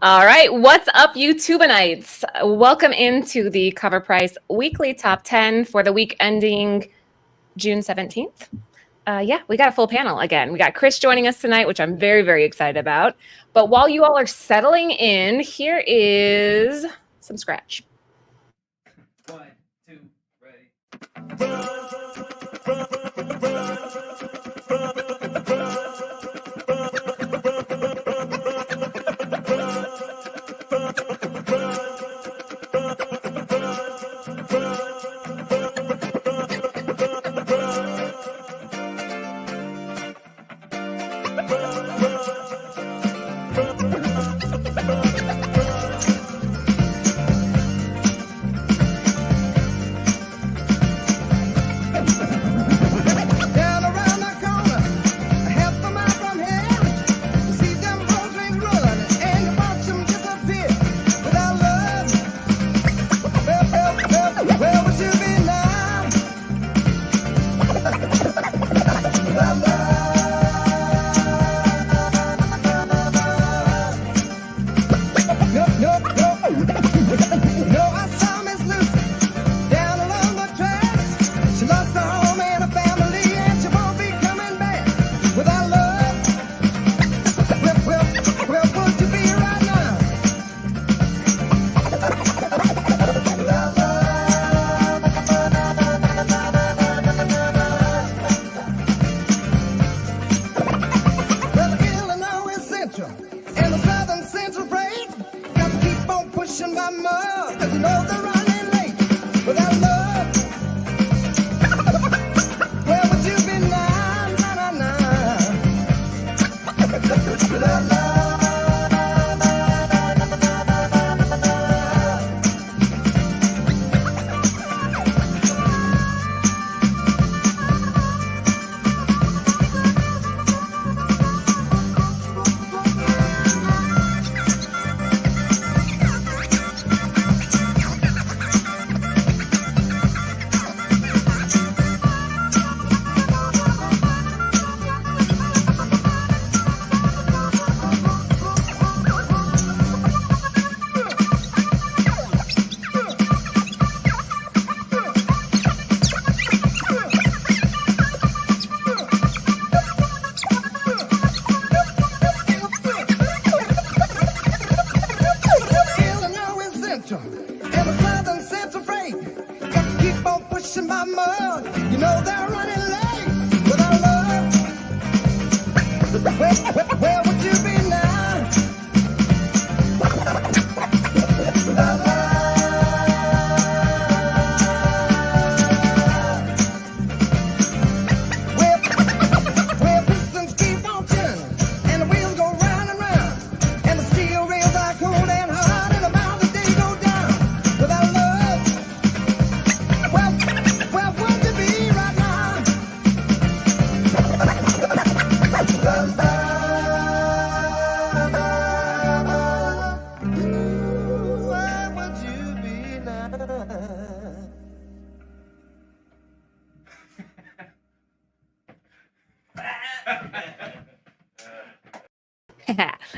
All right, what's up, YouTubeites? Welcome into the CovrPrice Weekly Top 10 for the week ending June 17th. We got a full panel again. We got Chris joining us tonight, which I'm very, very excited about. But while you all are settling in, here is some scratch. 1, 2, ready.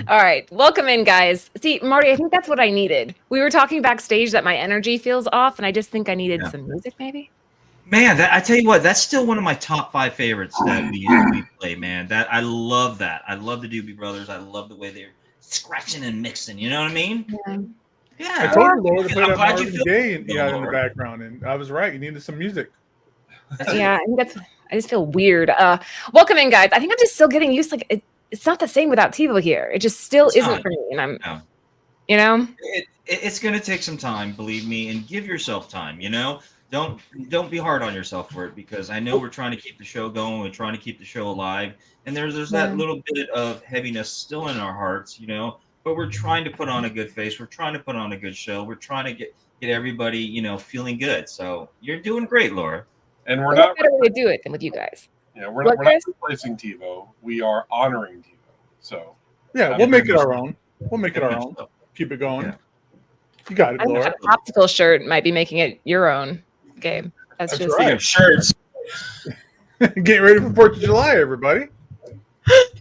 All right, welcome in, guys. See, Marty, I think that's what I needed. We were talking backstage that my energy feels off, and I just think I needed some music, maybe. Man, I tell you what, that's still one of my top 5 favorites that we play, man. That I love that. I love the Doobie Brothers. I love the way they're scratching and mixing. You know what I mean? Yeah. I told you, Laura, to play that Marvin Gaye in the background, and I was right. You needed some music. Yeah, I just feel weird. Welcome in, guys. I think I'm just still getting used. Like it's not the same without TiVo here. It just still isn't for me, and I'm, you know, it's gonna take some time, believe me, and give yourself time. You know, don't be hard on yourself for it, because I know we're trying to keep the show going, we're trying to keep the show alive, and there's that little bit of heaviness still in our hearts, you know. But we're trying to put on a good face. We're trying to put on a good show. We're trying to get everybody, you know, feeling good. So you're doing great, Laura. And we're not better way to do it than with you guys. Yeah, we're not replacing TiVo. We are honoring TiVo. So yeah, we'll make it our own. We'll make it our own. Keep it going. Yeah. You got it, Laura. An optical shirt might be making it your own game. That's just right. Shirts. Getting ready for 4th of July, everybody.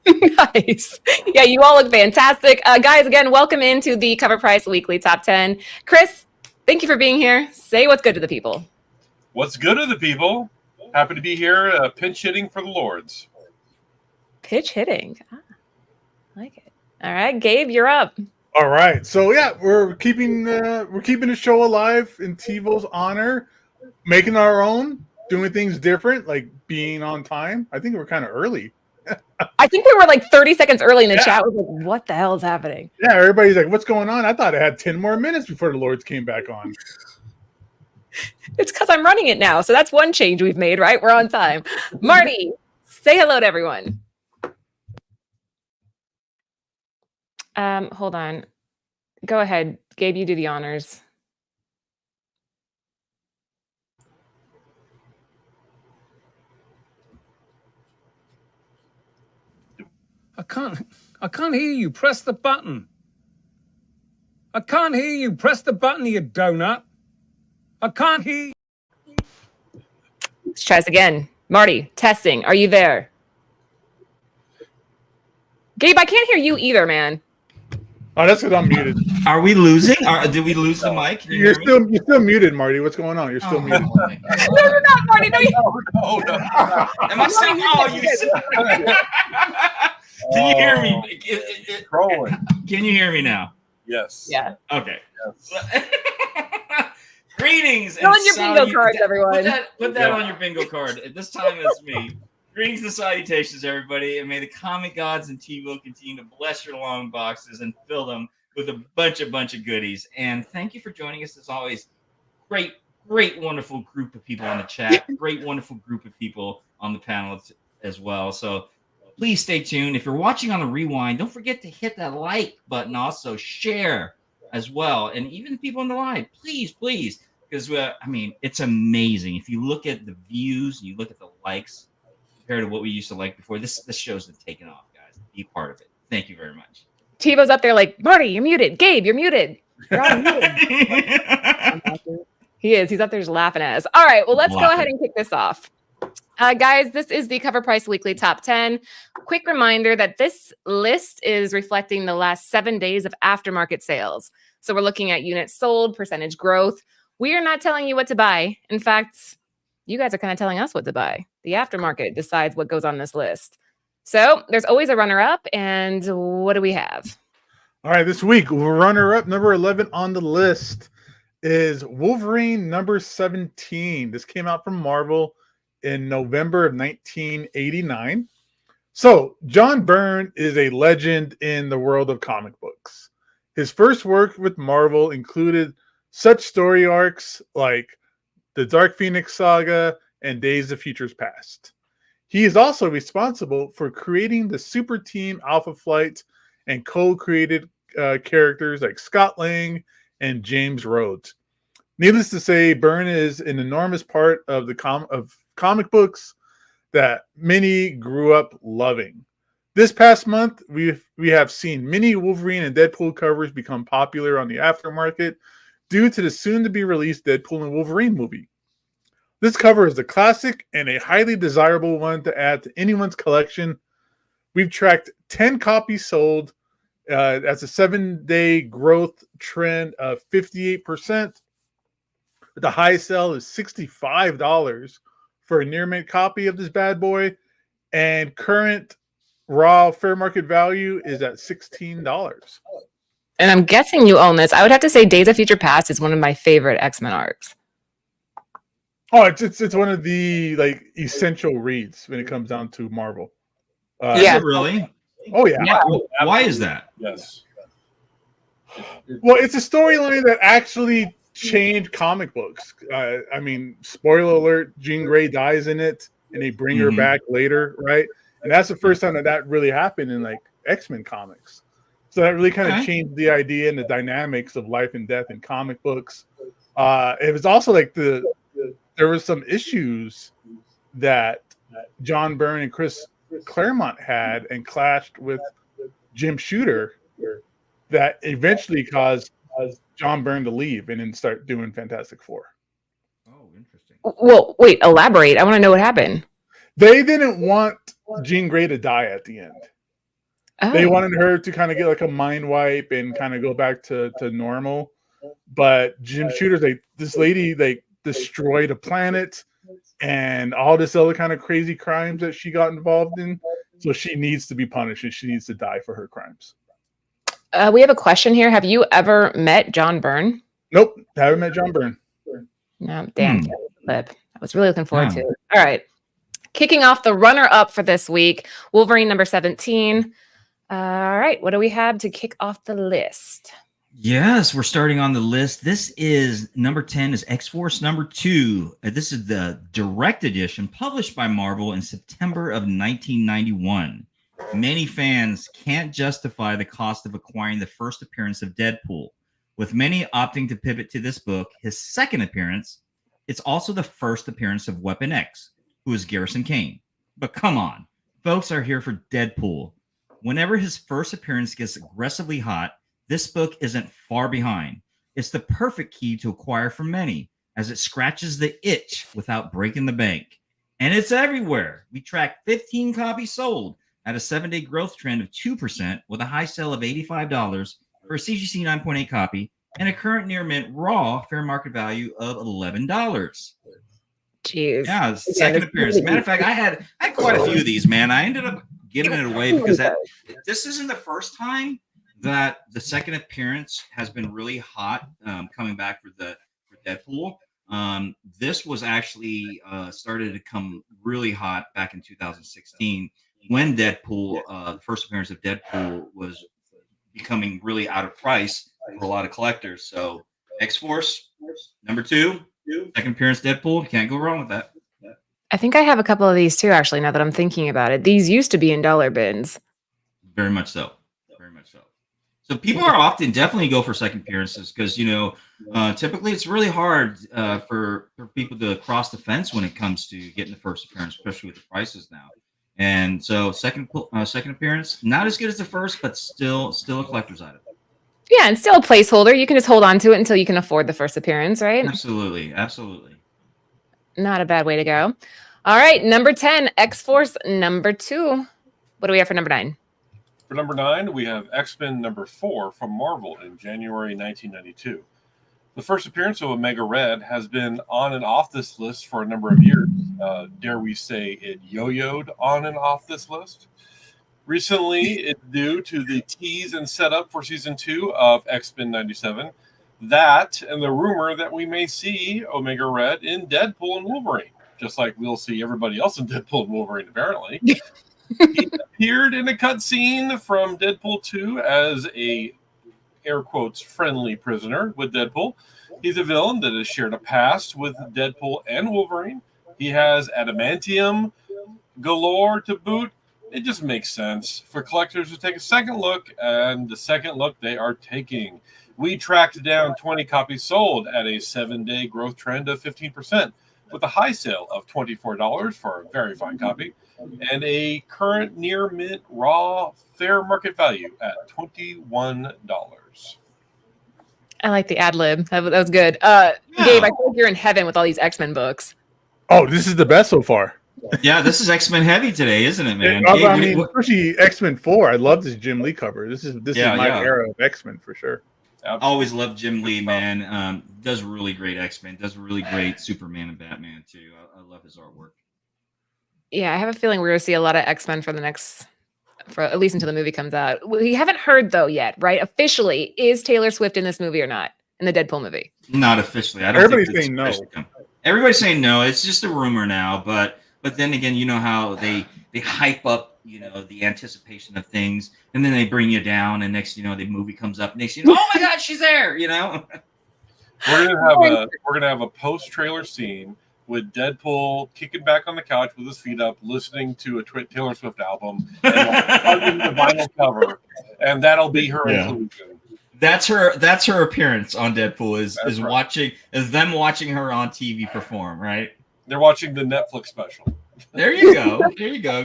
Nice. Yeah, you all look fantastic. Guys, again, welcome into the CovrPrice Weekly Top 10. Chris, thank you for being here. Say what's good to the people. What's good to the people? Happy to be here, pinch hitting for the Lords. Pitch hitting. I like it. All right, Gabe, you're up. All right. So yeah, we're keeping the show alive in TiVo's honor, making our own, doing things different, like being on time. I think we're kind of early. I think we were like 30 seconds early in the chat. I was like, what the hell is happening? Yeah, everybody's like, "What's going on?" I thought I had 10 more minutes before the Lords came back on. It's because I'm running it now. So that's one change we've made, right? We're on time. Marty, say hello to everyone. Hold on. Go ahead. Gabe, you do the honors. I can't hear you. Press the button. I can't hear you. Press the button, you donut. I can't hear you. Let's try this again. Marty, testing. Are you there? Gabe, I can't hear you either, man. Oh, that's because I'm muted. Are we losing? Did we lose the mic? Can you You're hear me? still muted, Marty. What's going on? You're still muted. my God. No, you're not, Marty. No, Oh, no. Am I still? Oh, you. Can you hear me? Trolling. Can you hear me now? Yes. yeah. Okay. Yes. Greetings. Fill in your bingo cards, everyone. Put that on your bingo card. This time it's me. Greetings and salutations, everybody, and may the comic gods and TiVo continue to bless your long boxes and fill them with a bunch of goodies. And thank you for joining us as always. Great, wonderful group of people on the chat. Great, wonderful group of people on the panel as well. So please stay tuned. If you're watching on the rewind, don't forget to hit that like button. Also, share as well. And even people on the live, please, because it's amazing. If you look at the views, you look at the likes compared to what we used to like before. This show's been taken off, guys. Be part of it. Thank you very much. TiVo's up there like, Marty, you're muted. Gabe, you're muted. You're all muted. He is. He's up there just laughing at us. All right, well, let's go ahead and kick this off. Guys, this is the CovrPrice Weekly Top 10. Quick reminder that this list is reflecting the last 7 days of aftermarket sales. So we're looking at units sold, percentage growth. We are not telling you what to buy. In fact, you guys are kind of telling us what to buy. The aftermarket decides what goes on this list. So there's always a runner-up, and what do we have? All right, this week, runner-up number 11 on the list is Wolverine number 17. This came out from Marvel in November of 1989. So John Byrne is a legend in the world of comic books. His first work with Marvel included such story arcs like the Dark Phoenix Saga and Days of Futures Past. He is also responsible for creating the Super Team Alpha Flight and co-created characters like Scott Lang and James Rhodes. Needless to say, Byrne is an enormous part of the comic books that many grew up loving. This past month, we have seen many Wolverine and Deadpool covers become popular on the aftermarket due to the soon-to-be-released Deadpool and Wolverine movie. This cover is a classic and a highly desirable one to add to anyone's collection. We've tracked 10 copies sold. That's a 7-day growth trend of 58%. The highest sell is $65 for a near mint copy of this bad boy, and current raw fair market value is at $16. And I'm guessing you own this. I would have to say Days of Future Past is one of my favorite X-Men arcs. Oh, it's one of the essential reads when it comes down to Marvel. Yeah. Really? Oh yeah. Why is that? Yes. Well, it's a storyline that actually changed comic books. Spoiler alert: Jean Grey dies in it, and they bring her back later, right? And that's the first time that really happened in X-Men comics. So that really kind of changed the idea and the dynamics of life and death in comic books. It was also there were some issues that John Byrne and Chris Claremont had and clashed with Jim Shooter that eventually caused John Byrne to leave and then start doing Fantastic Four. Oh, interesting. Well, wait, elaborate. I want to know what happened. They didn't want Jean Grey to die at the end. They Oh. wanted her to kind of get like a mind wipe and kind of go back to normal. But Jim Shooter's like, this lady like destroyed a planet and all this other kind of crazy crimes that she got involved in. So she needs to be punished and she needs to die for her crimes. We have a question here. Have you ever met John Byrne? Nope, haven't met John Byrne. No, damn. Hmm. Clip. I was really looking forward Yeah. to it. All right. Kicking off the runner-up for this week, Wolverine number 17. All right. What do we have to kick off the list? Yes, we're starting on the list. This is number 10 is X-Force number 2. This is the direct edition published by Marvel in September of 1991. Many fans can't justify the cost of acquiring the first appearance of Deadpool. With many opting to pivot to this book, his second appearance, it's also the first appearance of Weapon X, who is Garrison Kane. But come on, folks are here for Deadpool. Whenever his first appearance gets aggressively hot, this book isn't far behind. It's the perfect key to acquire for many, as it scratches the itch without breaking the bank. And it's everywhere. We track 15 copies sold at a 7-day growth trend of 2% with a high sale of $85 for a CGC 9.8 copy and a current near mint raw fair market value of $11. Jeez. Yeah, it's the second appearance. Matter of fact, I had quite a few of these, man. I ended up giving it away because this isn't the first time that the second appearance has been really hot, coming back for Deadpool. This was actually started to come really hot back in 2016 when Deadpool, the first appearance of Deadpool, was becoming really out of price for a lot of collectors. So X-Force number 2, second appearance Deadpool, you can't go wrong with that. I think I have a couple of these too, actually, now that I'm thinking about it. These used to be in dollar bins. Very much so. Very much so. So people are often definitely go for second appearances because, typically it's really hard for people to cross the fence when it comes to getting the first appearance, especially with the prices now. And so second appearance, not as good as the first, but still a collector's item. Yeah, and still a placeholder. You can just hold on to it until you can afford the first appearance, right? Absolutely. Not a bad way to go. All right, number 10, X-Force number 2. What do we have for number 9? For number 9, we have X-Men number 4 from Marvel in January 1992. The first appearance of Omega Red has been on and off this list for a number of years. Dare we say it yo-yoed on and off this list? Recently, it's due to the tease and setup for season 2 of X-Men 97. That and the rumor that we may see Omega Red in Deadpool and Wolverine, just like we'll see everybody else in Deadpool and Wolverine, apparently. He appeared in a cutscene from Deadpool 2 as a, air quotes, friendly prisoner with Deadpool. He's a villain that has shared a past with Deadpool and Wolverine. He has adamantium galore to boot. It just makes sense for collectors to take a second look, and the second look they are taking. We tracked down 20 copies sold at a 7-day growth trend of 15%, with a high sale of $24 for a very fine copy, and a current near mint raw fair market value at $21. I like the ad lib. That was good. Gabe, I feel like you're in heaven with all these X-Men books. Oh, this is the best so far. Yeah, this is X-Men heavy today, isn't it, man? I mean, especially X-Men 4. I love this Jim Lee cover. This is my era of X-Men for sure. Absolutely. Always loved Jim Lee, man. Does really great X-Men. Does really great Superman and Batman too. I love his artwork. Yeah, I have a feeling we're going to see a lot of X-Men for at least until the movie comes out. We haven't heard though yet, right? Officially, is Taylor Swift in this movie or not? In the Deadpool movie? Not officially. I don't. Everybody's saying no. Everybody's saying no. It's just a rumor now, but then again, you know how they hype up, the anticipation of things, and then they bring you down, and next, the movie comes up. Next, oh my God, she's there. We're gonna have a post-trailer scene with Deadpool kicking back on the couch with his feet up, listening to a Taylor Swift album, and hugging the vinyl cover, and that'll be her inclusion. That's her appearance on Deadpool is right. them watching her on TV perform, right? They're watching the Netflix special. There you go.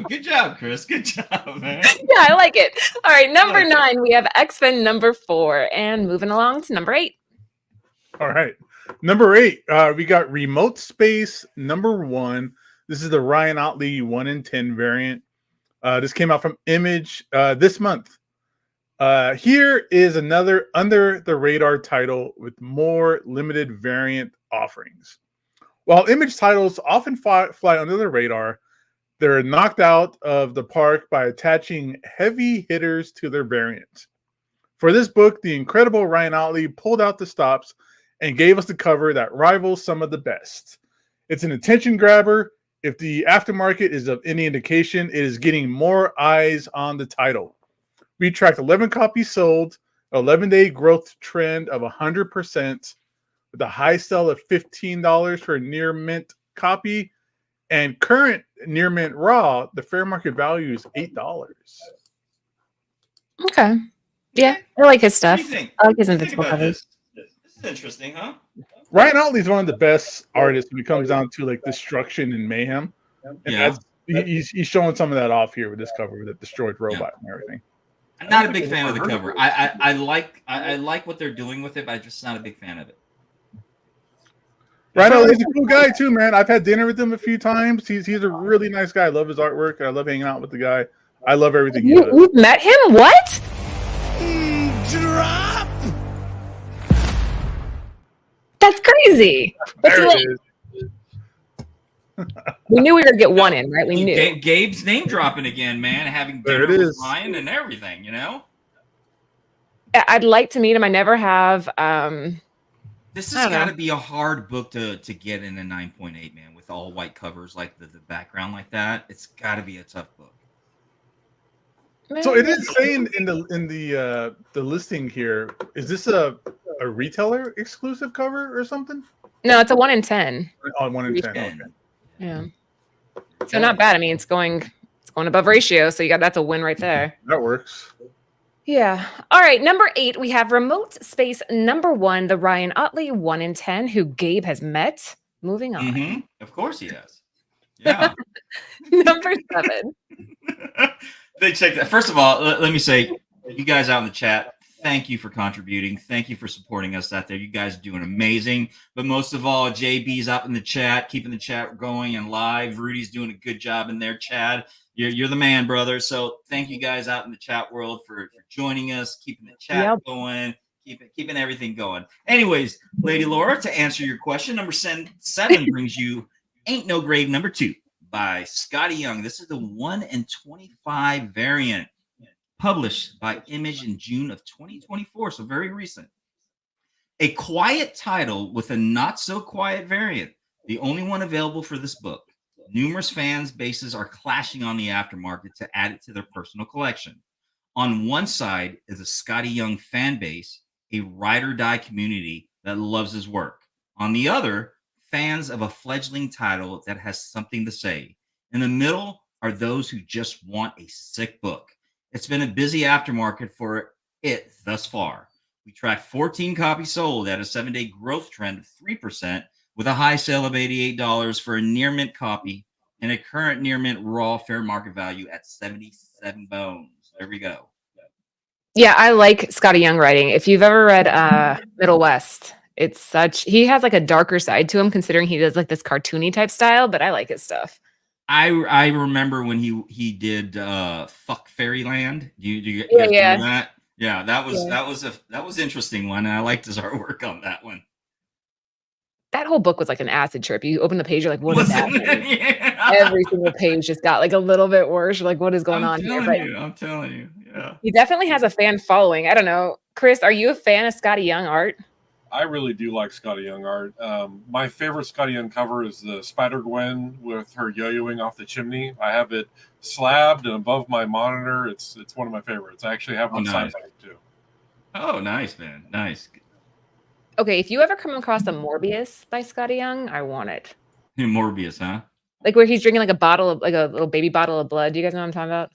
Good job, Chris. Good job, man. Yeah, I like it. All right, number 9, we have X-Men number 4, and moving along to number 8. All right, number 8, we got Remote Space number 1. This is the Ryan Otley 1 in 10 variant. This came out from Image this month. Here is another under the radar title with more limited variant offerings. While Image titles often fly under the radar, they're knocked out of the park by attaching heavy hitters to their variants. For this book, the incredible Ryan Otley pulled out the stops and gave us the cover that rivals some of the best. It's an attention grabber. If the aftermarket is of any indication, it is getting more eyes on the title. We tracked 11 copies sold, 11-day growth trend of 100%, with a high sell of $15 for a near mint copy, and current near mint raw, the fair market value is $8. Okay. Yeah, I like his stuff. What do you think? I like his What do you think Invincible about covers. this is interesting, huh? Ryan Otley is one of the best artists when it comes down to like destruction and mayhem. And Yeah. he's showing some of that off here with this cover with the destroyed robot and everything. I'm not a big fan of the cover. I like what they're doing with it, but I'm just not a big fan of it. Ryan Otley's a cool guy too, man. I've had dinner with him a few times. He's a really nice guy. I love his artwork, and I love hanging out with the guy. I love everything he does. You've met him? What? Drop! That's crazy. What's he There like? it is. We knew we were gonna get one in, right? We knew. Gabe's name dropping again, man. Having There dinner it with is. Ryan and everything, you know. I'd like to meet him. I never have. This I has don't got know. to be a hard book to get in a 9.8, man, with all white covers like the background like that. It's got to be a tough book. So it is saying in the listing here, is this a retailer exclusive cover or something? No, it's a 1 in 10. Oh, 1 in 10. Okay. Yeah. So not bad. I mean, it's going above ratio. So that's a win right there. That works. Yeah. All right. Number 8, we have Remote Space number 1, the Ryan Otley 1 in 10, who Gabe has met. Moving on. Mm-hmm. Of course he has. Yeah. Number 7. They check that. First of all, let me say, you guys out in the chat, thank you for contributing. Thank you for supporting us out there. You guys are doing amazing. But most of all, JB's up in the chat, keeping the chat going and live. Rudy's doing a good job in there. Chad, you're the man, brother. So thank you guys out in the chat world for joining us, keeping the chat going, keeping everything going. Anyways, Lady Laura, to answer your question, number 7 brings you Ain't No Grave number 2 by Scotty Young. This is the 1 in 25 variant, published by Image in June of 2024, so very recent. A quiet title with a not so quiet variant, the only one available for this book. Numerous fans bases are clashing on the aftermarket to add it to their personal collection. On one side is a Scotty Young fan base, a ride or die community that loves his work. On the other, fans of a fledgling title that has something to say. In the middle are those who just want a sick book. It's been a busy aftermarket for it thus far. We tracked 14 copies sold at a 7-day growth trend of 3%, with a high sale of $88 for a near mint copy and a current near mint raw fair market value at 77 bones. There we go. Yeah, I like Scotty Young writing. If you've ever read Middle West, he has like a darker side to him, considering he does like this cartoony type style, but I like his stuff. I remember when he did Fuck Fairyland. Do you guys remember that? Yeah, that was interesting one, and I liked his artwork on that one. That whole book was like an acid trip. You open the page, you're like, what is that? Yeah. Every single page just got like a little bit worse. You're like, what is going on here? But I'm telling you. Yeah. he definitely has a fan following. I don't know. Chris, are you a fan of Scotty Young art? I really do like Scotty Young art. My favorite Scotty Young cover is the Spider-Gwen with her yo-yoing off the chimney. I have it slabbed and above my monitor. It's one of my favorites. I actually have one nice. signed too. Oh, nice, man. Nice. Okay, if you ever come across a Morbius by Scotty Young, I want it. Morbius, huh? Like where he's drinking like a little baby bottle of blood. Do you guys know what I'm talking about?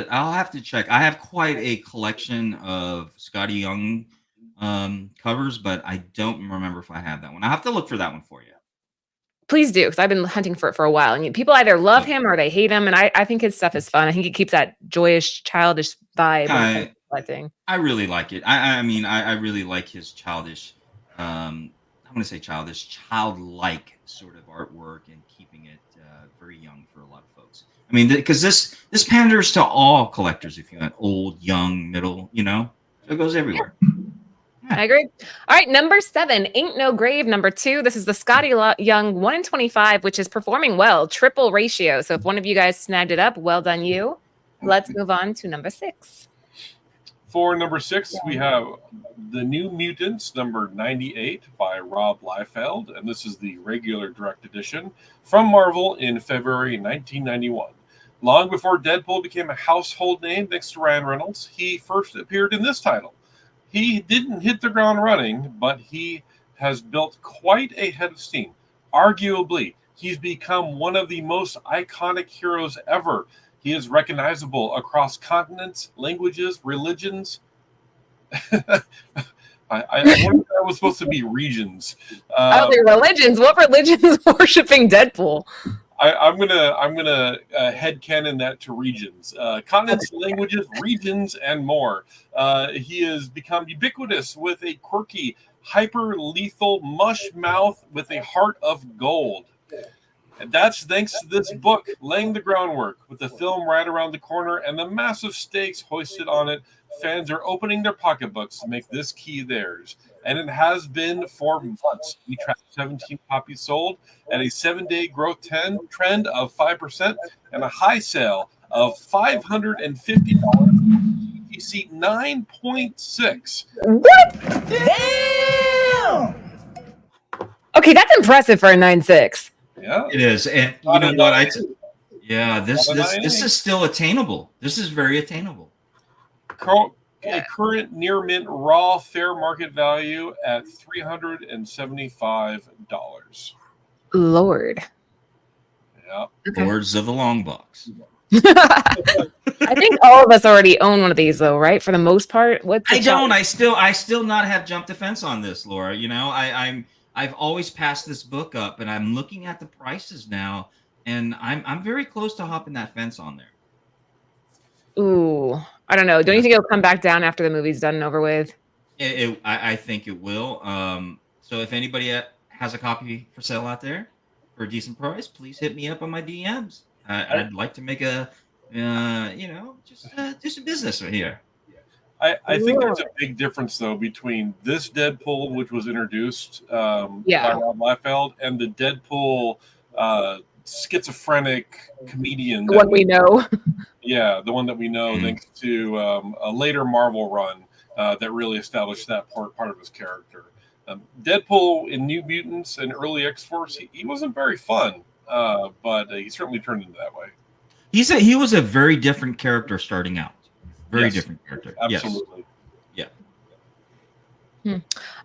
I'll have to check. I have quite a collection of Scotty Young covers, but I don't remember if I have that one. I'll have to look for that one for you. Please do, because I've been hunting for it for a while. And people either love him or they hate him. And I think his stuff is fun. I think it keeps that joyous, childish vibe. I really like it. I mean, I really like his childish, I want to say childlike sort of artwork and keeping it very young one for a lot of folks. I mean, because this panders to all collectors. If you want old, young, middle, so it goes everywhere. I agree. All right, number 7, Ain't No Grave. Number 2, this is the Scotty Young 1 in 25, which is performing well, triple ratio. So if one of you guys snagged it up, well done you. Let's move on to number 6. For number 6, we have The New Mutants, number 98 by Rob Liefeld, and this is the regular direct edition from Marvel in February 1991. Long before Deadpool became a household name thanks to Ryan Reynolds, he first appeared in this title. He didn't hit the ground running, but he has built quite a head of steam. Arguably, he's become one of the most iconic heroes ever. He is recognizable across continents, languages, religions. I wonder if that was supposed to be regions. Religions. What religion is worshiping Deadpool? I'm gonna headcanon that to regions, continents, languages, regions, and more. He has become ubiquitous with a quirky, hyper-lethal mush mouth with a heart of gold. And that's thanks to this book laying the groundwork. With the film right around the corner and the massive stakes hoisted on it, fans are opening their pocketbooks to make this key theirs. And it has been for months. We tracked 17 copies sold at a 7-day growth trend of 5% and a high sale of $550. UTC 9.6. What? Damn! Okay, that's impressive for a 9.6. Yeah, it is. And you know what? This is still attainable. This is very attainable. Current near mint raw fair market value at $375. Lord. Yeah. Okay. Lords of the long box. I think all of us already own one of these, though, right? For the most part. I don't. I still not have jumped the fence on this, Laura. I've always passed this book up, and I'm looking at the prices now, and I'm very close to hopping that fence on there. Ooh, I don't know. Don't you think it'll come back down after the movie's done and over with? I think it will. So if anybody has a copy for sale out there for a decent price, please hit me up on my DMs. I'd like to make a, just do some business here. I think there's a big difference, though, between this Deadpool, which was introduced by Rob Liefeld, and the Deadpool schizophrenic comedian. The one we know. Yeah, the one that we know thanks to a later Marvel run that really established that part of his character. Deadpool in New Mutants and early X-Force, he wasn't very fun, but he certainly turned into that way. He was a very different character starting out. Very different character. Absolutely. Yes. Yeah.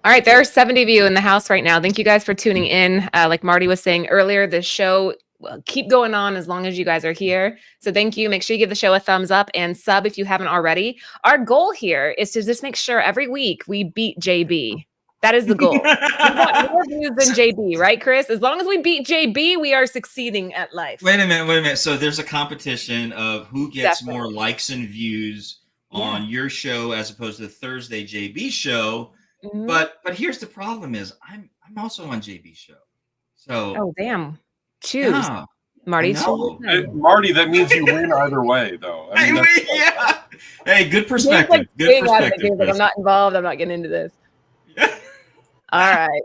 All right, there are 70 of you in the house right now. Thank you guys for tuning in. Like Marty was saying earlier, the show will keep going on as long as you guys are here. So thank you. Make sure you give the show a thumbs up and sub if you haven't already. Our goal here is to just make sure every week we beat JB. That is the goal. We want more views than JB, right, Chris? As long as we beat JB, we are succeeding at life. Wait a minute. So there's a competition of who gets more likes and views on your show as opposed to the Thursday JB show. Mm-hmm. But here's the problem: is I'm also on JB's show. So damn, choose Marty. Marty, that means you win either way, though. I mean, Hey, good perspective. Good perspective. I'm not involved. I'm not getting into this. All right.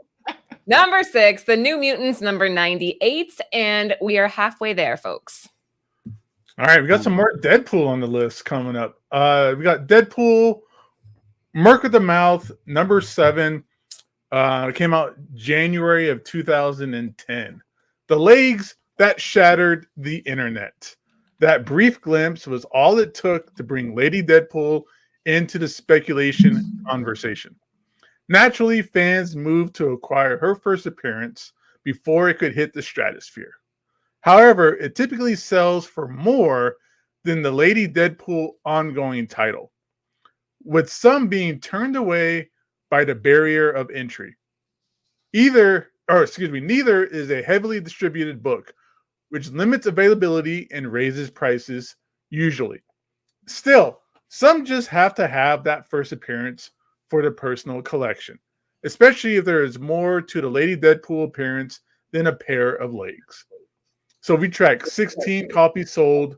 Number 6, The New Mutants, number 98. And we are halfway there, folks. All right. We got some more Deadpool on the list coming up. We got Deadpool, Merc of the Mouth, number 7. It came out January of 2010. The legs that shattered the internet. That brief glimpse was all it took to bring Lady Deadpool into the speculation conversation. Naturally, fans moved to acquire her first appearance before it could hit the stratosphere. However, it typically sells for more than the Lady Deadpool ongoing title, with some being turned away by the barrier of entry. Neither is a heavily distributed book, which limits availability and raises prices usually. Still, some just have to have that first appearance for the personal collection, especially if there is more to the Lady Deadpool appearance than a pair of legs. So we track 16 copies sold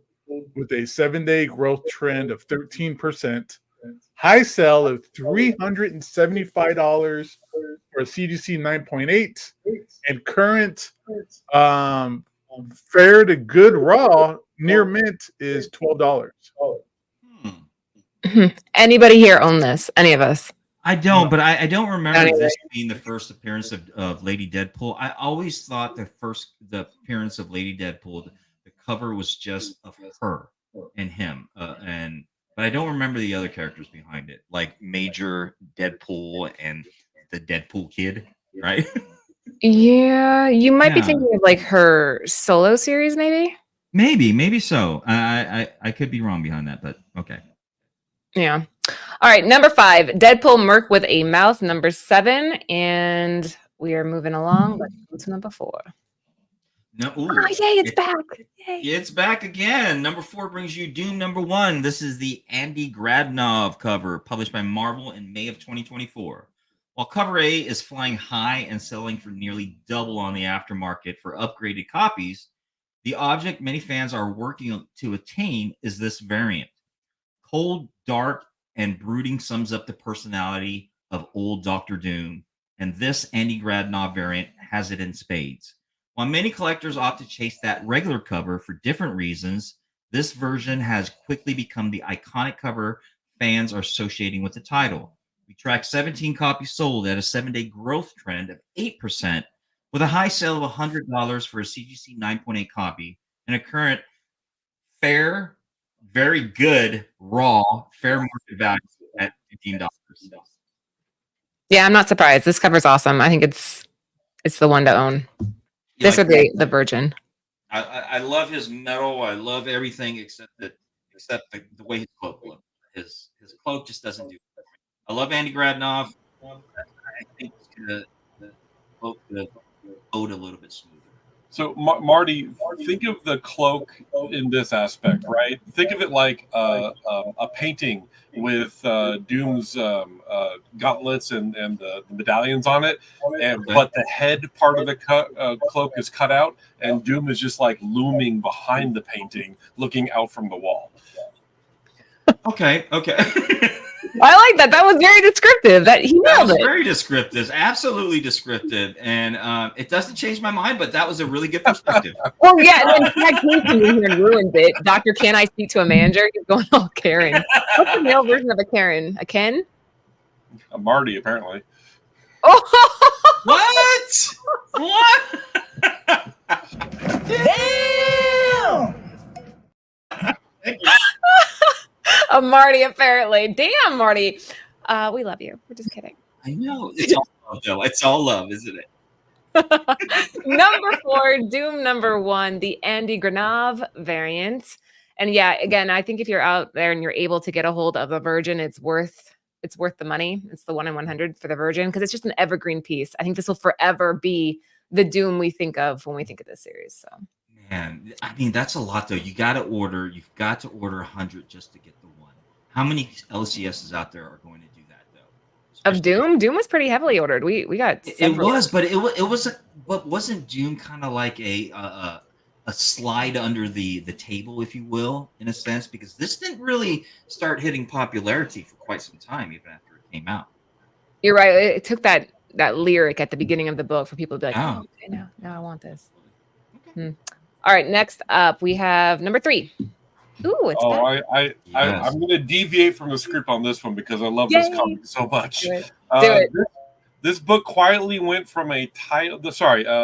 with a 7-day growth trend of 13%. High sell of $375 for a CGC 9.8, and current fair to good raw near mint is $12. Anybody here own this? Any of us? I don't, but I don't remember Not this being the first appearance of Lady Deadpool. I always thought the appearance of Lady Deadpool, the cover was just of her and him, but I don't remember the other characters behind it, like Major Deadpool and the Deadpool Kid, right? Yeah, you might be Yeah. thinking of like her solo series, maybe. Maybe so. I could be wrong behind that, but okay. Yeah. All right, number 5, Deadpool Merc with a mouth, number 7, and we are moving along. Let's go to number 4. No, ooh, Oh, yay, it's back. Yay. It's back again. Number 4 brings you Doom number 1. This is the Andy Gradnov cover, published by Marvel in May of 2024. While cover A is flying high and selling for nearly double on the aftermarket for upgraded copies, the object many fans are working to attain is this variant. Cold, dark, and brooding sums up the personality of old Doctor Doom, and this Andy Gradnov variant has it in spades. While many collectors opt to chase that regular cover for different reasons, this version has quickly become the iconic cover fans are associating with the title. We track 17 copies sold at a 7-day growth trend of 8%, with a high sale of $100 for a CGC 9.8 copy, and a current fair, very good, raw, fair market value at $15. Yeah, I'm not surprised. This cover's awesome. I think it's the one to own. Yeah, This or the Virgin. I love his metal. I love everything except the way his cloak looks. His cloak just doesn't do it. I love Andy Gradnov. I think the cloak could hold a little bit smoother. So, Marty, think of the cloak in this aspect, right? Think of it like a painting with Doom's gauntlets and the medallions on it, but the head part of the cloak is cut out, and Doom is just like looming behind the painting, looking out from the wall. Okay. I like that. That was very descriptive. That he That nailed was it. very descriptive, absolutely descriptive, and it doesn't change my mind. But that was a really good perspective. Well, yeah, and then Jack came in here and ruined it. Doctor, can I speak to a manager? He's going all Karen. What's the male version of a Karen? A Ken? A Marty, apparently. Oh, What? Damn! Thank you. a Marty, apparently. Damn, Marty. We love you. We're just kidding. I know. It's all love, though. It's all love, isn't it? Number 4, Doom number 1, the Andy Gradnov variant. And yeah, again, I think if you're out there and you're able to get a hold of a Virgin, it's worth the money. It's the 1 in 100 for the Virgin because it's just an evergreen piece. I think this will forever be the Doom we think of when we think of this series. So, Man, I mean that's a lot though. You've got to order 100 just to get the one. How many LCSs out there are going to do that though? of Doom was pretty heavily ordered. We got It several. was, but it was. But wasn't Doom kind of like a slide under the table, if you will, in a sense, because this didn't really start hitting popularity for quite some time, even after it came out. You're right. It took that lyric at the beginning of the book for people to be like, Oh. oh, okay, now I want this. Okay. All right, next up we have number 3. Ooh, it's back. I'm going to deviate from the script on this one because I love this comic so much. Do it. This book quietly went from a title,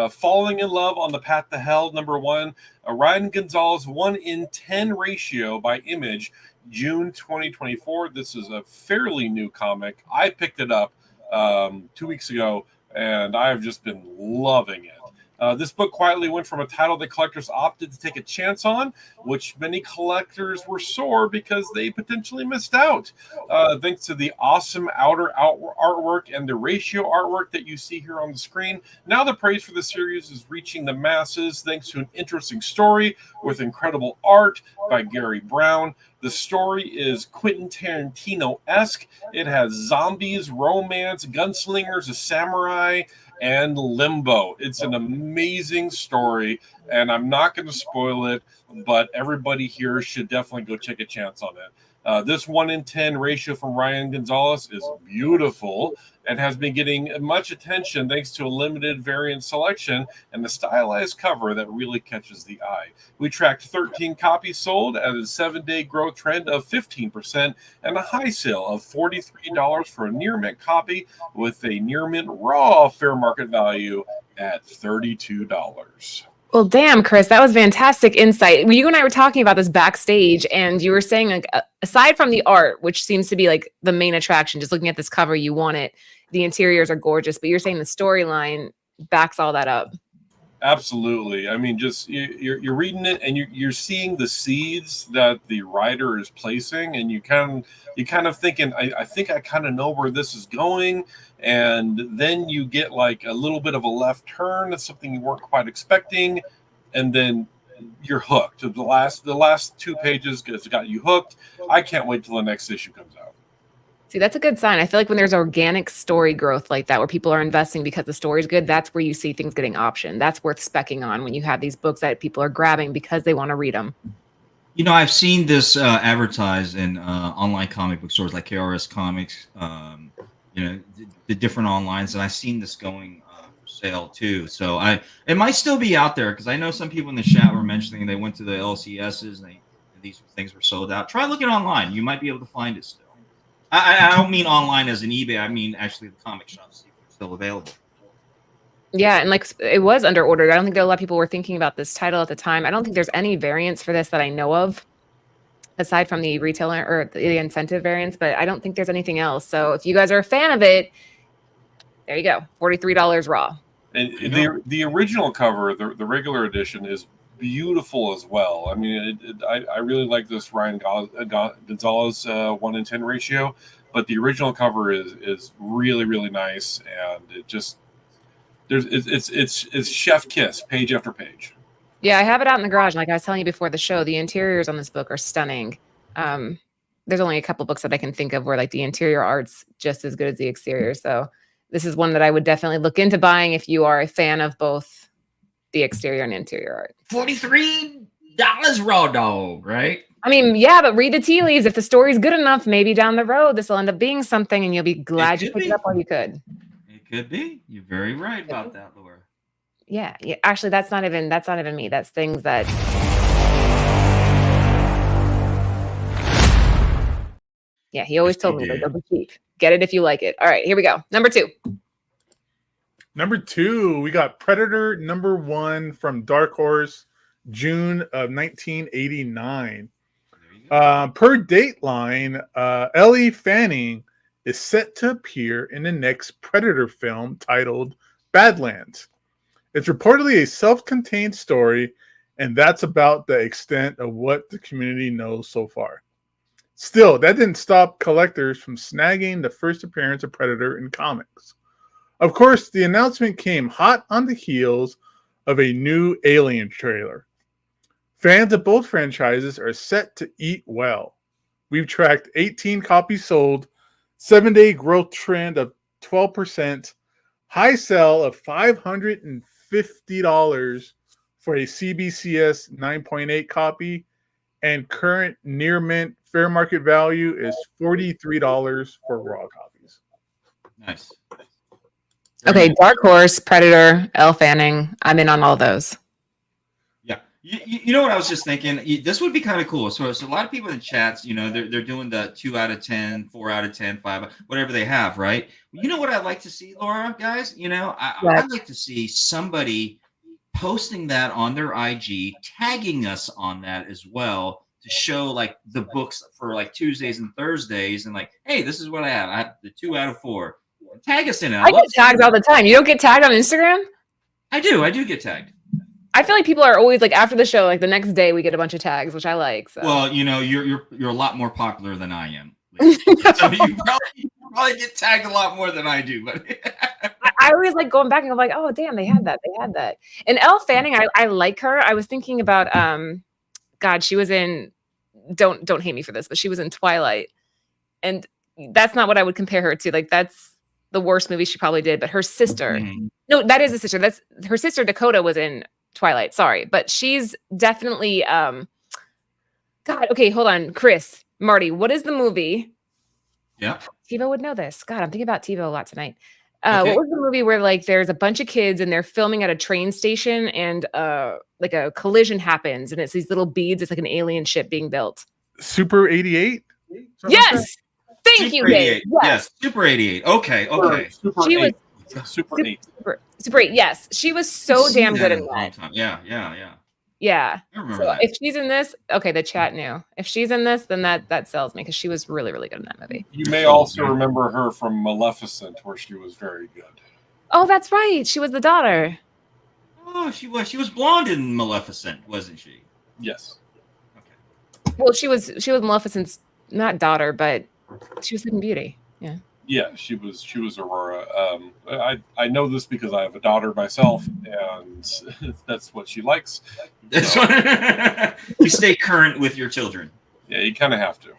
Falling in Love on the Path to Hell, number 1, a Ryan Gonzalez 1 in 10 ratio by Image, June 2024. This is a fairly new comic. I picked it up 2 weeks ago, and I've just been loving it. This book quietly went from a title that collectors opted to take a chance on, which many collectors were sore because they potentially missed out. Thanks to the awesome outer artwork and the ratio artwork that you see here on the screen, now the praise for the series is reaching the masses thanks to an interesting story with incredible art by Gary Brown. The story is Quentin Tarantino-esque. It has zombies, romance, gunslingers, a samurai, and limbo. It's an amazing story. and I'm not going to spoil it, but everybody here should definitely go take a chance on it. This 1 in 10 ratio from Ryan Gonzalez is beautiful and has been getting much attention thanks to a limited variant selection and the stylized cover that really catches the eye. We tracked 13 copies sold at a 7-day growth trend of 15% and a high sale of $43 for a near mint copy with a near mint raw fair market value at $32. Well, damn, Chris, that was fantastic insight. You and I were talking about this backstage, and you were saying, like, aside from the art, which seems to be like the main attraction, just looking at this cover, you want it. The interiors are gorgeous, but you're saying the storyline backs all that up. Absolutely. I mean, just you're reading it and you're seeing the seeds that the writer is placing, and you kind of thinking, I think I kind of know where this is going, and then you get like a little bit of a left turn. It's something you weren't quite expecting, and then you're hooked. The last 2 pages got you hooked. I can't wait till the next issue comes out. See, that's a good sign. I feel like when there's organic story growth like that, where people are investing because the story's good, that's where you see things getting optioned. That's worth specking on when you have these books that people are grabbing because they want to read them. You know, I've seen this advertised in online comic book stores like KRS Comics, you know, the different onlines, and I've seen this going for sale too. So it might still be out there, because I know some people in the chat were mentioning they went to the LCSs and these things were sold out. Try looking online; you might be able to find it still. I don't mean online as in eBay. I mean actually the comic shops are still available. Yeah, and like it was under ordered. I don't think that a lot of people were thinking about this title at the time. I don't think there's any variants for this that I know of, aside from the retailer or the incentive variants, but I don't think there's anything else. So if you guys are a fan of it, there you go, $43 raw. And the original cover, the regular edition, is beautiful as well. I mean, I really like this Ryan Gonzalez 1 in 10 ratio, but the original cover is really, really nice, and it just it's chef kiss page after page. Yeah, I have it out in the garage. Like I was telling you before the show, the interiors on this book are stunning. There's only a couple books that I can think of where like the interior art's just as good as the exterior. So this is one that I would definitely look into buying if you are a fan of both the exterior and interior art. $43 raw dog, right? I mean, yeah, but read the tea leaves. If the story's good enough, maybe down the road this will end up being something, and you'll be glad you picked it up while you could. It could be. You're very right about that, Laura. Yeah. Actually, that's not even me. That's things that. Yeah, he always told me like, they'll be cheap. Get it if you like it. All right, here we go. Number 2. Number 2, we got Predator #1 from Dark Horse, June of 1989. Per Dateline, Ellie Fanning is set to appear in the next Predator film titled Badlands. It's reportedly a self-contained story, and that's about the extent of what the community knows so far. Still, that didn't stop collectors from snagging the first appearance of Predator in comics. Of course, the announcement came hot on the heels of a new Alien trailer. Fans of both franchises are set to eat well. We've tracked 18 copies sold, 7-day growth trend of 12%, high sell of $550 for a CBCS 9.8 copy, and current near mint fair market value is $43 for raw copies. Nice. Okay, Dark Horse, Predator, Elle Fanning. I'm in on all those. Yeah. You know what I was just thinking? This would be kind of cool. So a lot of people in the chats, you know, they're doing the 2 out of 10, 4 out of 10, 5, whatever they have, right? You know what I'd like to see, Laura, guys? You know, I'd like to see somebody posting that on their IG, tagging us on that as well, to show like the books for like Tuesdays and Thursdays, and like, hey, this is what I have. I have the 2 out of 4. Tag us in it. I get tagged all the time. You don't get tagged on Instagram? I do get tagged. I feel like people are always like after the show, like the next day we get a bunch of tags, which I like. So. Well, you know, you're a lot more popular than I am. So you probably get tagged a lot more than I do. But I always like going back and I'm like, oh damn, they had that. And Elle Fanning, I like her. I was thinking about God, she was in don't hate me for this, but she was in Twilight. And that's not what I would compare her to. Like that's the worst movie she probably did, but her sister. No, that is a sister. That's her sister Dakota was in Twilight. Sorry, but she's definitely. God, okay, hold on, Chris, Marty. What is the movie? Yeah. TiVo would know this. God, I'm thinking about TiVo a lot tonight. Okay. What was the movie where like there's a bunch of kids and they're filming at a train station and like a collision happens and it's these little beads. It's like an alien ship being built. Super 88. Yes, thank you, Dave. 88. Yes, Super 88. Okay. Super She was 8. Super 8. Super 8. Yes, she was so Seen damn good in in a long that. time. Yeah. Yeah. I remember So that. if she's in this, okay, the chat knew. If she's in this, then that sells me because she was really, really good in that movie. You may also remember her from Maleficent, where she was very good. Oh, that's right. She was the daughter. Oh, she was blonde in Maleficent, wasn't she? Yes. Okay. Well, she was Maleficent's not daughter, but she was Sleeping Beauty. Yeah. Yeah, she was Aurora. I know this because I have a daughter myself, and that's what she likes. That's what you stay current with your children. Yeah, you kind of have to.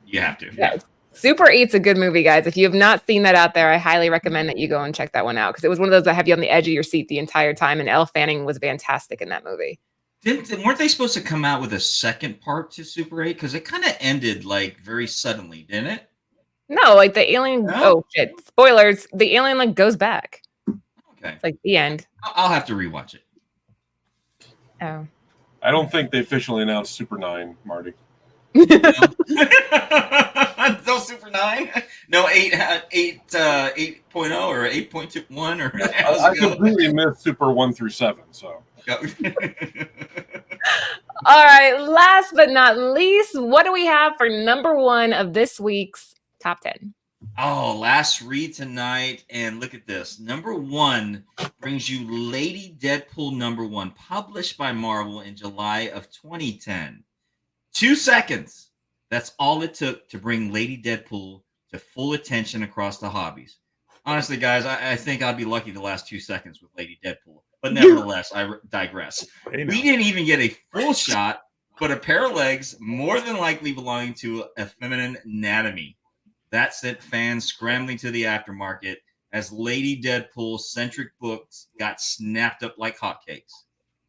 You have to. Yeah. Super 8's a good movie, guys. If you have not seen that out there, I highly recommend that you go and check that one out because it was one of those that have you on the edge of your seat the entire time, and Elle Fanning was fantastic in that movie. Weren't they supposed to come out with a second part to Super 8? Because it kind of ended like very suddenly, didn't it? No, like the alien. No? Oh shit! Spoilers. The alien like goes back. Okay. It's like the end. I'll have to rewatch it. Oh. I don't think they officially announced Super 9, Marty. No Super 9? No 8.0 or 8.21 or I completely missed Super 1 through 7, so. All right. Last but not least, what do we have for number 1 of this week's Top 10? Oh, last read tonight, and look at this. Number 1 brings you Lady Deadpool number 1, published by Marvel in July of 2010. 2 seconds. That's all it took to bring Lady Deadpool to full attention across the hobbies. Honestly, guys, I think I'd be lucky the last 2 seconds with Lady Deadpool. But nevertheless, I digress. We didn't even get a full shot, but a pair of legs more than likely belonging to a feminine anatomy. That sent fans scrambling to the aftermarket as Lady Deadpool-centric books got snapped up like hotcakes.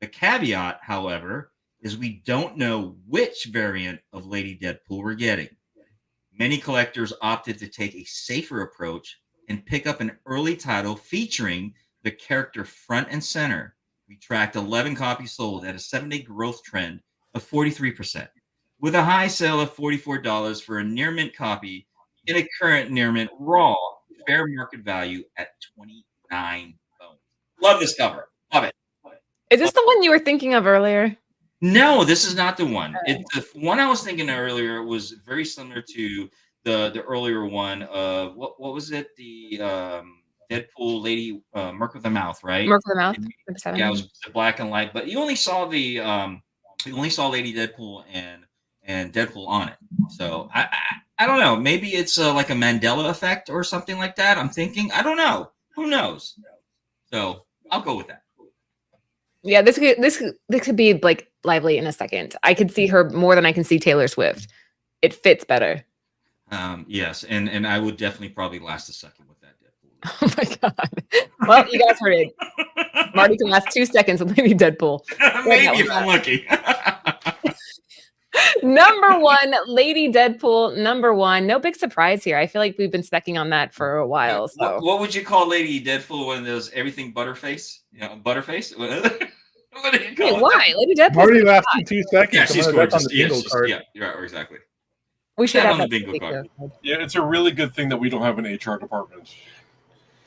The caveat, however, is we don't know which variant of Lady Deadpool we're getting. Many collectors opted to take a safer approach and pick up an early title featuring the character front and center. We tracked 11 copies sold at a 7-day growth trend of 43%, with a high sale of $44 for a near mint copy in a current near mint raw fair market value at $29. Love this cover. Love it. Is this the one you were thinking of earlier? No, this is not the one. The one I was thinking earlier was very similar to the earlier one of what was it? The Deadpool Lady Merc with the Mouth, right? Merc with the Mouth. Yeah, it was the black and light, but you only saw Lady Deadpool and Deadpool on it. So I don't know. Maybe it's like a Mandela effect or something like that. I'm thinking. I don't know. Who knows? So I'll go with that. Yeah, this could be like lively in a second. I could see her more than I can see Taylor Swift. It fits better. Yes, and I would definitely probably last a second with that Deadpool. Oh my god! Well, you guys heard it. Marty can last 2 seconds with Lady Deadpool. Maybe if I'm lucky. Number 1, Lady Deadpool. Number 1. No big surprise here. I feel like we've been specking on that for a while. So, what would you call Lady Deadpool when there's everything Butterface? You know, Butterface. What do you call hey, why? Lady Deadpool. Marty lasted 2 seconds. Yeah, she's That's gorgeous. on the Yeah, bingo card. yeah, exactly. We should That have on that the bingo card. Yeah, it's a really good thing that we don't have an HR department.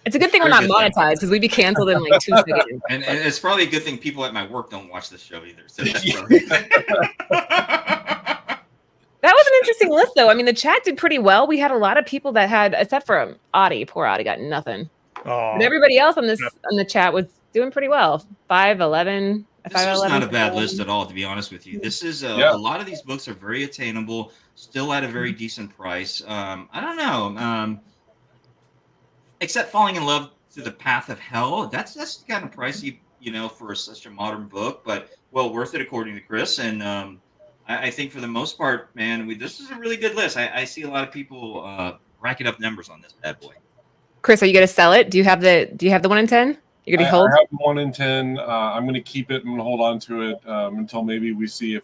It's a good thing we're not Very good thing. monetized because we'd be canceled in like 2 seconds. And it's probably a good thing people at my work don't watch this show either. So That was an interesting list, though. I mean, the chat did pretty well. We had a lot of people that had, except for Audie. Poor Audie got nothing. Oh, But everybody else on the chat was doing pretty well. 511. This is not a bad list at all, to be honest with you. This is a lot of these books are very attainable, still at a very decent price. I don't know, except Falling in Love to the Path of Hell. That's kind of pricey, for such a modern book, but well worth it according to Chris. And I think for the most part, man, this is a really good list. I see a lot of people racking up numbers on this bad boy. Chris, are you going to sell it? Do you have the 1 in 10? You're gonna I hold. have 1 in 10. I'm going to keep it and hold on to it until maybe we see if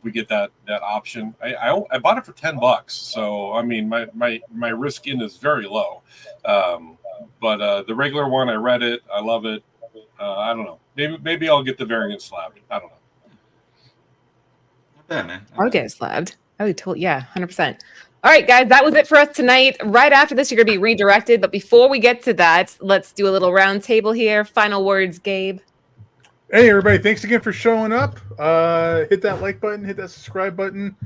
we get that option. I bought it for $10, so I mean my risk in is very low. But the regular one, I read it, I love it. I don't know. Maybe I'll get the variant slabbed. I don't know. Not bad, man. I'll get it slabbed. Oh, totally. Yeah, 100%. All right, guys, that was it for us tonight. Right after this, you're going to be redirected. But before we get to that, let's do a little round table here. Final words, Gabe. Hey, everybody. Thanks again for showing up. Hit that like button, hit that subscribe button,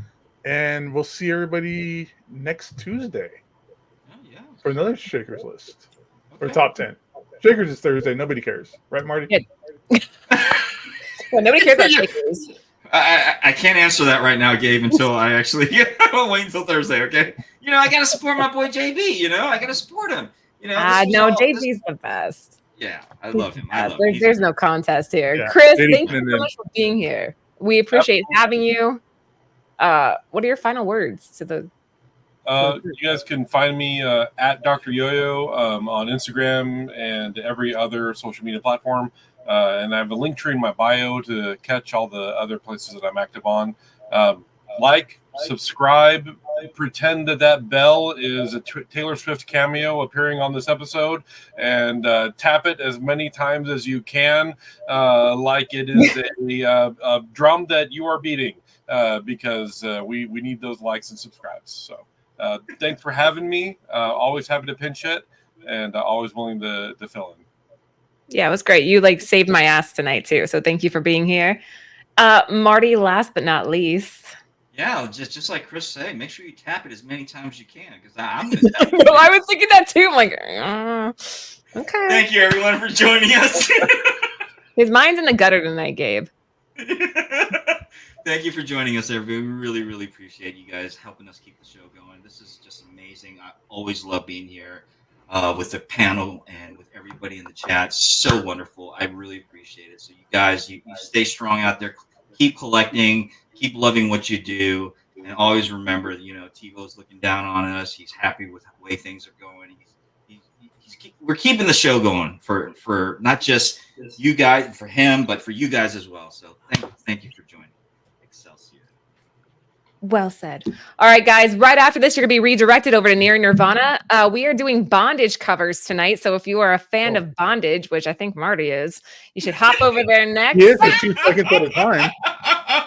and we'll see everybody next Tuesday Oh, yeah. for another Shakers list or Okay. top 10. Shakers is Thursday. Nobody cares. Right, Marty? Yeah. Well, nobody cares about Shakers. I can't answer that right now, Gabe, until I actually I'll wait until Thursday, okay? I got to support my boy JB, I got to support him. No, JB's the best. Yeah, I love him. I love him. There's no contest here. Yeah, Chris, ladies thank you and so much for being here. We appreciate having you. What are your final words to the? You guys can find me at Dr. Yo-Yo on Instagram and every other social media platform. And I have a link tree in my bio to catch all the other places that I'm active on. Like, subscribe, pretend that bell is a Taylor Swift cameo appearing on this episode, and tap it as many times as you can, like it is a drum that you are beating, because we need those likes and subscribes. So thanks for having me. Always happy to pinch hit, and always willing to fill in. Yeah, it was great. You saved my ass tonight too. So thank you for being here. Marty, last but not least. Yeah, just like Chris said, make sure you tap it as many times as you can, because I'm going to tap it. No, I was thinking that too. I'm like, okay. Thank you, everyone, for joining us. His mind's in the gutter tonight, Gabe. Thank you for joining us, everybody. We really, really appreciate you guys helping us keep the show going. This is just amazing. I always love being here with the panel and with everybody in the chat. So wonderful. I really appreciate it. So you guys, you stay strong out there. Keep collecting. Keep loving what you do. And always remember, TiVo's looking down on us. He's happy with the way things are going. We're keeping the show going for not just you guys, for him, but for you guys as well. So thank you for joining. Excelsior. Well said. All right, guys. Right after this, you're going to be redirected over to Nerdvana. We are doing bondage covers tonight. So if you are a fan of bondage, which I think Marty is, you should hop over there next. He is for 2 seconds at a time.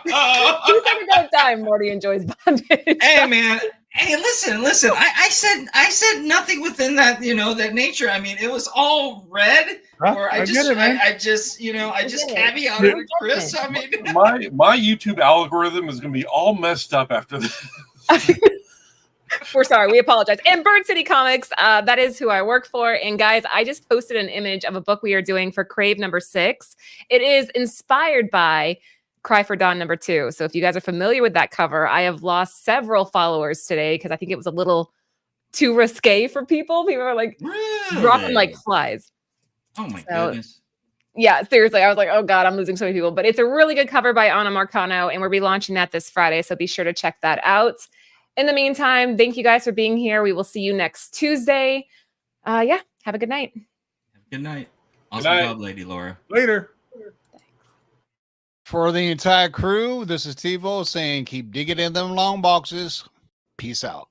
2 seconds at a time, Marty enjoys bondage. Hey, man. Hey, listen. I said nothing within that, that nature. I mean, it was all red. Or I just caveated with Chris. I mean, my YouTube algorithm is going to be all messed up after this. We're sorry. We apologize. And Bird City Comics, that is who I work for. And guys, I just posted an image of a book we are doing for Crave #6. It is inspired by Cry for Dawn #2. So if you guys are familiar with that cover, I have lost several followers today because I think it was a little too risque for people. People are dropping like flies. Oh my goodness. Yeah, seriously. I was like, oh God, I'm losing so many people. But it's a really good cover by Anna Marcano, and we'll be launching that this Friday. So be sure to check that out. In the meantime, thank you guys for being here. We will see you next Tuesday. Have a good night. Good night. Awesome night. job, Lady Laura. Later. For the entire crew, this is TiVo saying keep digging in them long boxes. Peace out.